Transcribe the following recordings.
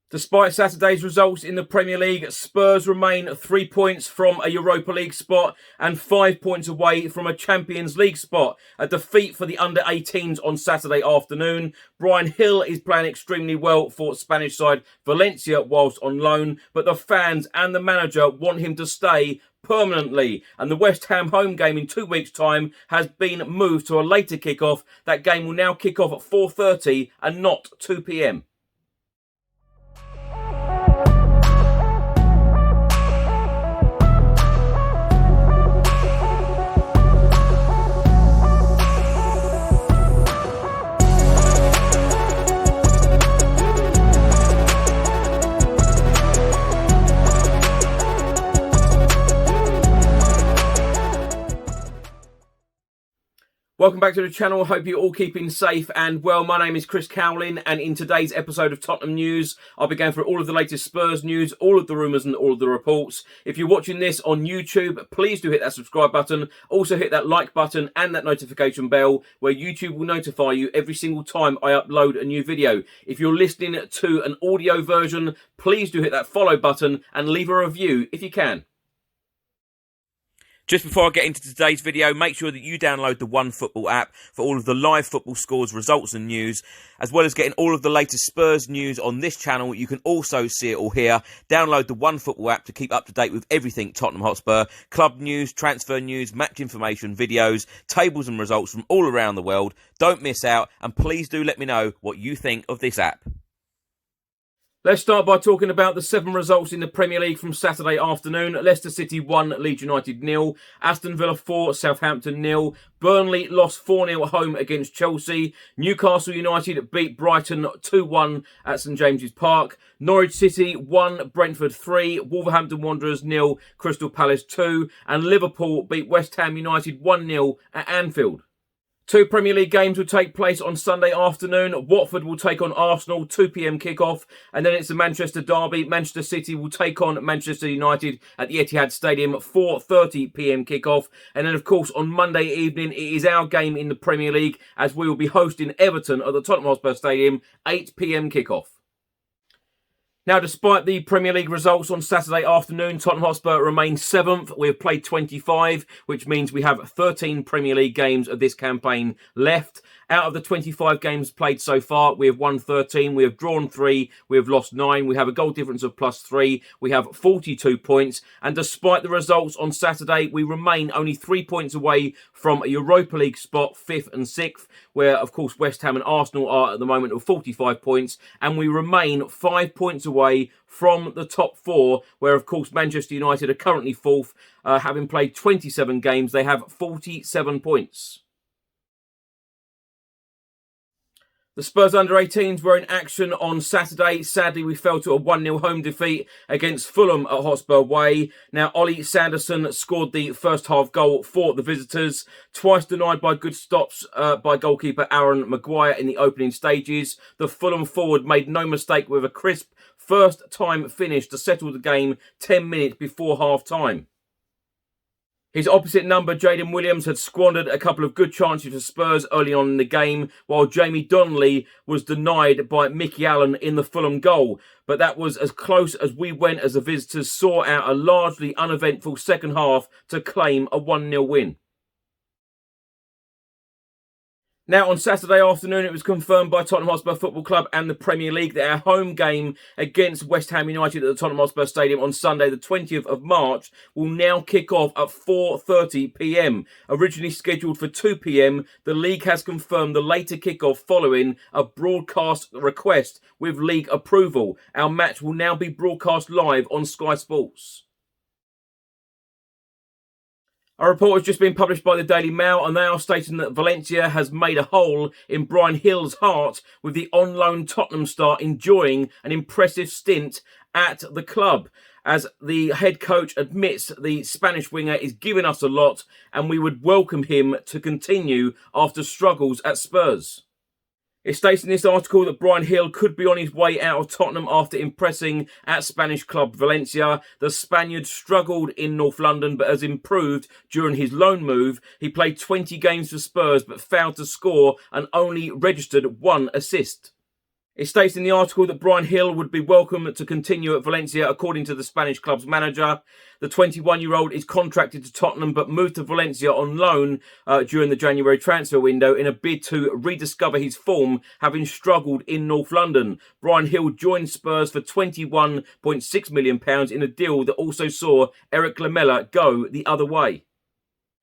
Despite Saturday's results in the Premier League, Spurs remain 3 points from a Europa League spot and 5 points away from a Champions League spot. A defeat for the under-18s on Saturday afternoon. Bryan Gil is playing extremely well for Spanish side Valencia whilst on loan, but the fans and the manager want him to stay permanently, and the West Ham home game in 2 weeks' time has been moved to a later kick-off. That game will now kick off at 4:30 and not 2 p.m. Welcome back to the channel. Hope you're all keeping safe and well. My name is Chris Cowlin, and in today's episode of Tottenham News, I'll be going through all of the latest Spurs news, all of the rumours and all of the reports. If you're watching this on YouTube, please do hit that subscribe button. Also hit that like button and that notification bell, where YouTube will notify you every single time I upload a new video. If you're listening to an audio version, please do hit that follow button and leave a review if you can. Just before I get into today's video, make sure that you download the OneFootball app for all of the live football scores, results and news, as well as getting all of the latest Spurs news on this channel. You can also see it all here. Download the OneFootball app to keep up to date with everything Tottenham Hotspur, club news, transfer news, match information, videos, tables and results from all around the world. Don't miss out, and please do let me know what you think of this app. Let's start by talking about the 7 results in the Premier League from Saturday afternoon. Leicester City 1, Leeds United 0. Aston Villa 4, Southampton 0. Burnley lost 4-0 at home against Chelsea. Newcastle United beat Brighton 2-1 at St James's Park. Norwich City 1, Brentford 3. Wolverhampton Wanderers 0, Crystal Palace 2. And Liverpool beat West Ham United 1-0 at Anfield. 2 Premier League games will take place on Sunday afternoon. Watford will take on Arsenal, 2 p.m. kickoff. And then it's the Manchester derby. Manchester City will take on Manchester United at the Etihad Stadium at 4:30 p.m. kickoff. And then, of course, on Monday evening, it is our game in the Premier League, as we will be hosting Everton at the Tottenham Hotspur Stadium, 8 p.m. kickoff. Now, despite the Premier League results on Saturday afternoon, Tottenham Hotspur remains 7th. We have played 25, which means we have 13 Premier League games of this campaign left. Out of the 25 games played so far, we have won 13, we have drawn 3, we have lost 9, we have a goal difference of +3, we have 42 points, and despite the results on Saturday, we remain only 3 points away from a Europa League spot, 5th and 6th, where, of course, West Ham and Arsenal are at the moment with 45 points, and we remain 5 points away from the top 4, where, of course, Manchester United are currently 4th, having played 27 games. They have 47 points. The Spurs under-18s were in action on Saturday. Sadly, we fell to a 1-0 home defeat against Fulham at Hotspur Way. Now, Ollie Sanderson scored the first half goal for the visitors, twice denied by good stops by goalkeeper Aaron Maguire in the opening stages. The Fulham forward made no mistake with a crisp first-time finish to settle the game 10 minutes before half-time. His opposite number, Jayden Williams, had squandered a couple of good chances for Spurs early on in the game, while Jamie Donnelly was denied by Mickey Allen in the Fulham goal. But that was as close as we went as the visitors saw out a largely uneventful second half to claim a 1-0 win. Now, on Saturday afternoon, it was confirmed by Tottenham Hotspur Football Club and the Premier League that our home game against West Ham United at the Tottenham Hotspur Stadium on Sunday, the 20th of March, will now kick off at 4:30 p.m. Originally scheduled for 2 p.m, the league has confirmed the later kick-off following a broadcast request with league approval. Our match will now be broadcast live on Sky Sports. A report has just been published by the Daily Mail, and they are stating that Valencia has made a hole in Bryan Gil's heart, with the on-loan Tottenham star enjoying an impressive stint at the club. As the head coach admits, the Spanish winger is giving us a lot, and we would welcome him to continue after struggles at Spurs. It states in this article that Bryan Gil could be on his way out of Tottenham after impressing at Spanish club Valencia. The Spaniard struggled in North London but has improved during his loan move. He played 20 games for Spurs but failed to score and only registered 1 assist. It states in the article that Bryan Gil would be welcome to continue at Valencia, according to the Spanish club's manager. The 21-year-old is contracted to Tottenham but moved to Valencia on loan during the January transfer window in a bid to rediscover his form, having struggled in North London. Bryan Gil joined Spurs for £21.6 million in a deal that also saw Eric Lamela go the other way.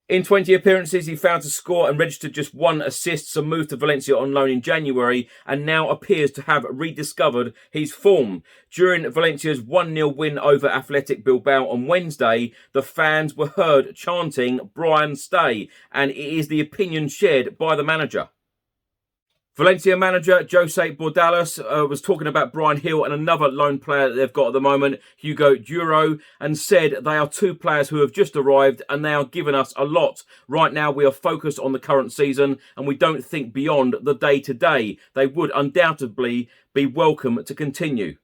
In 20 appearances, he failed to score and registered just 1 assist, so moved to Valencia on loan in January and now appears to have rediscovered his form. During Valencia's 1-0 win over Athletic Bilbao on Wednesday, the fans were heard chanting, "Bryan, stay," and it is the opinion shared by the manager. Valencia manager Jose Bordalas was talking about Bryan Gil and another loan player that they've got at the moment, Hugo Duro, and said they are 2 players who have just arrived and they are giving us a lot. Right now we are focused on the current season and we don't think beyond the day-to-day. They would undoubtedly be welcome to continue.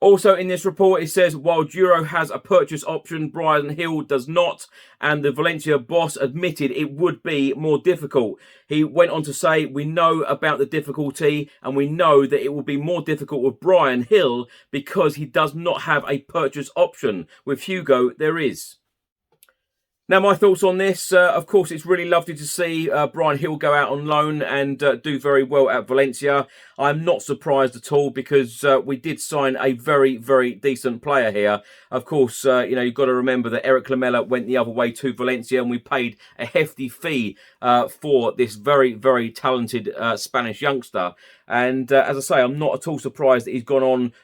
Also in this report, it says while Duro has a purchase option, Bryan Gil does not, and the Valencia boss admitted it would be more difficult. He went on to say, "We know about the difficulty and we know that it will be more difficult with Bryan Gil because he does not have a purchase option. With Hugo, there is." Now, my thoughts on this, of course, it's really lovely to see Bryan Gil go out on loan and do very well at Valencia. I'm not surprised at all because we did sign a very, very decent player here. Of course, you've got to remember that Eric Lamela went the other way to Valencia and we paid a hefty fee for this very, very talented Spanish youngster. And as I say, I'm not at all surprised that he's gone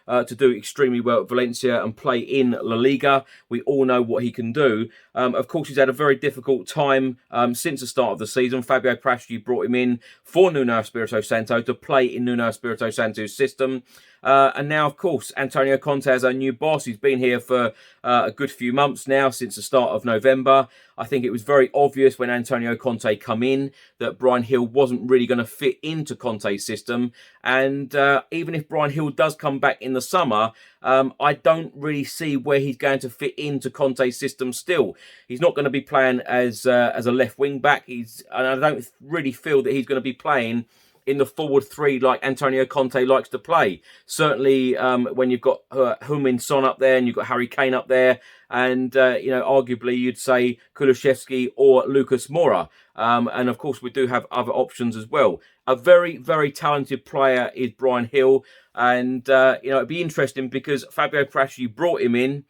on to do extremely well at Valencia and play in La Liga. We all know what he can do. Of course, he's had a very difficult time since the start of the season. Fabio Paratici brought him in for Nuno Espirito Santo to play in Nuno Espirito Santo's system. And now, of course, Antonio Conte as our new boss. He's been here for a good few months now, since the start of November. I think it was very obvious when Antonio Conte come in that Bryan Gil wasn't really going to fit into Conte's system. And even if Bryan Gil does come back in the summer, I don't really see where he's going to fit into Conte's system still. He's not going to be playing as a left wing back. And I don't really feel that he's going to be playing in the forward 3 like Antonio Conte likes to play. Certainly when you've got Heung-min Son up there and you've got Harry Kane up there, and arguably you'd say Kulusevski or Lucas Moura. And of course we do have other options as well. A very, very talented player is Bryan Gil, and it'd be interesting because Fabio Paratici brought him in.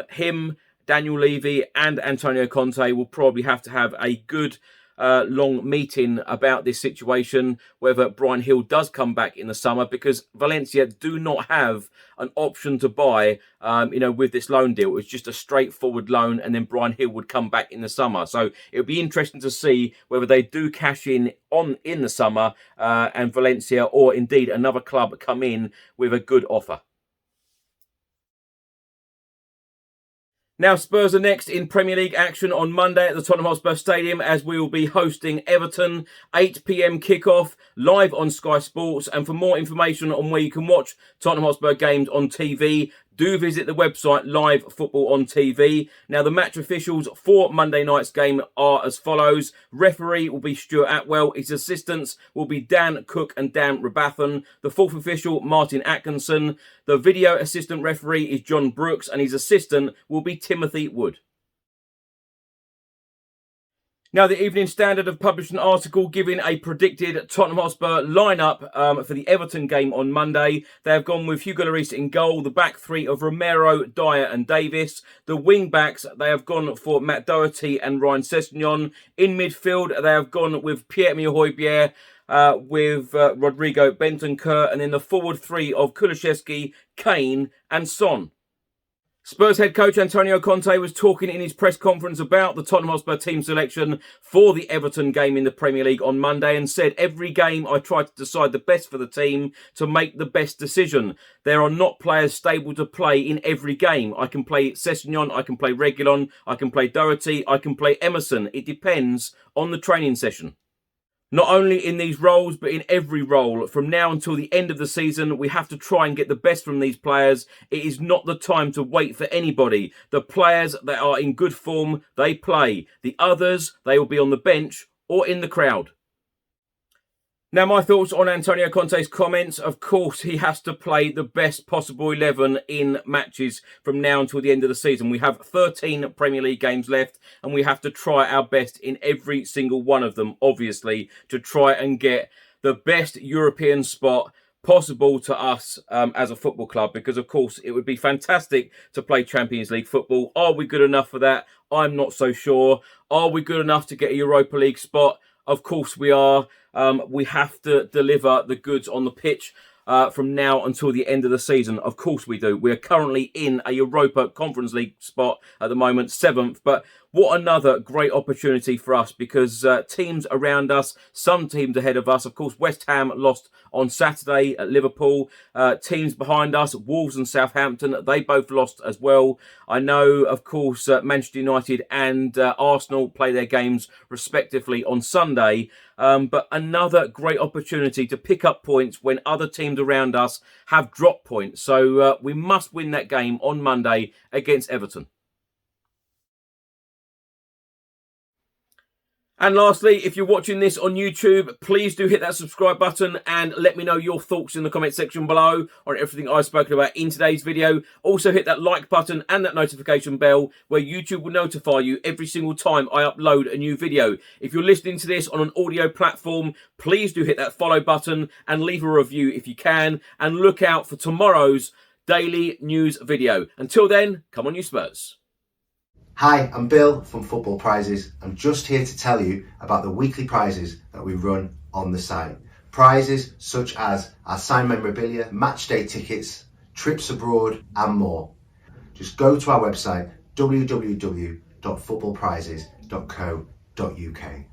Him, Daniel Levy and Antonio Conte will probably have to have a good long meeting about this situation, whether Bryan Gil does come back in the summer, because Valencia do not have an option to buy with this loan deal. It's just a straightforward loan and then Bryan Gil would come back in the summer. So it'll be interesting to see whether they do cash in the summer and Valencia or indeed another club come in with a good offer. Now, Spurs are next in Premier League action on Monday at the Tottenham Hotspur Stadium, as we will be hosting Everton, 8 p.m. kickoff, live on Sky Sports. And for more information on where you can watch Tottenham Hotspur games on TV, do visit the website Live Football on TV. Now, the match officials for Monday night's game are as follows. Referee will be Stuart Atwell. His assistants will be Dan Cook and Dan Rabathan. The fourth official, Martin Atkinson. The video assistant referee is John Brooks, and his assistant will be Timothy Wood. Now, the Evening Standard have published an article giving a predicted Tottenham Hotspur lineup for the Everton game on Monday. They have gone with Hugo Lloris in goal, the back 3 of Romero, Dyer and Davis. The wing backs, they have gone for Matt Doherty and Ryan Sessegnon. In midfield, they have gone with Pierre-Emile Højbjerg, with Rodrigo Bentancur, and in the forward 3 of Kulusevski, Kane and Son. Spurs head coach Antonio Conte was talking in his press conference about the Tottenham Hotspur team selection for the Everton game in the Premier League on Monday and said, "Every game I try to decide the best for the team to make the best decision. There are not players stable to play in every game. I can play Sessegnon, I can play Reguilon, I can play Doherty, I can play Emerson. It depends on the training session." Not only in these roles, but in every role. From now until the end of the season, we have to try and get the best from these players. It is not the time to wait for anybody. The players that are in good form, they play. The others, they will be on the bench or in the crowd. Now, my thoughts on Antonio Conte's comments. Of course, he has to play the best possible 11 in matches from now until the end of the season. We have 13 Premier League games left, and we have to try our best in every single one of them, obviously, to try and get the best European spot possible to us as a football club, because, of course, it would be fantastic to play Champions League football. Are we good enough for that? I'm not so sure. Are we good enough to get a Europa League spot? Of course we are. We have to deliver the goods on the pitch from now until the end of the season. Of course we do. We are currently in a Europa Conference League spot at the moment, 7th. But what another great opportunity for us, because teams around us, some teams ahead of us, of course, West Ham lost on Saturday at Liverpool. Teams behind us, Wolves and Southampton, they both lost as well. I know, of course, Manchester United and Arsenal play their games respectively on Sunday. But another great opportunity to pick up points when other teams around us have dropped points. So we must win that game on Monday against Everton. And lastly, if you're watching this on YouTube, please do hit that subscribe button and let me know your thoughts in the comment section below on everything I've spoken about in today's video. Also hit that like button and that notification bell where YouTube will notify you every single time I upload a new video. If you're listening to this on an audio platform, please do hit that follow button and leave a review if you can. And look out for tomorrow's daily news video. Until then, come on you Spurs. Hi, I'm Bill from Football Prizes. I'm just here to tell you about the weekly prizes that we run on the site. Prizes such as our signed memorabilia, match day tickets, trips abroad and more. Just go to our website www.footballprizes.co.uk.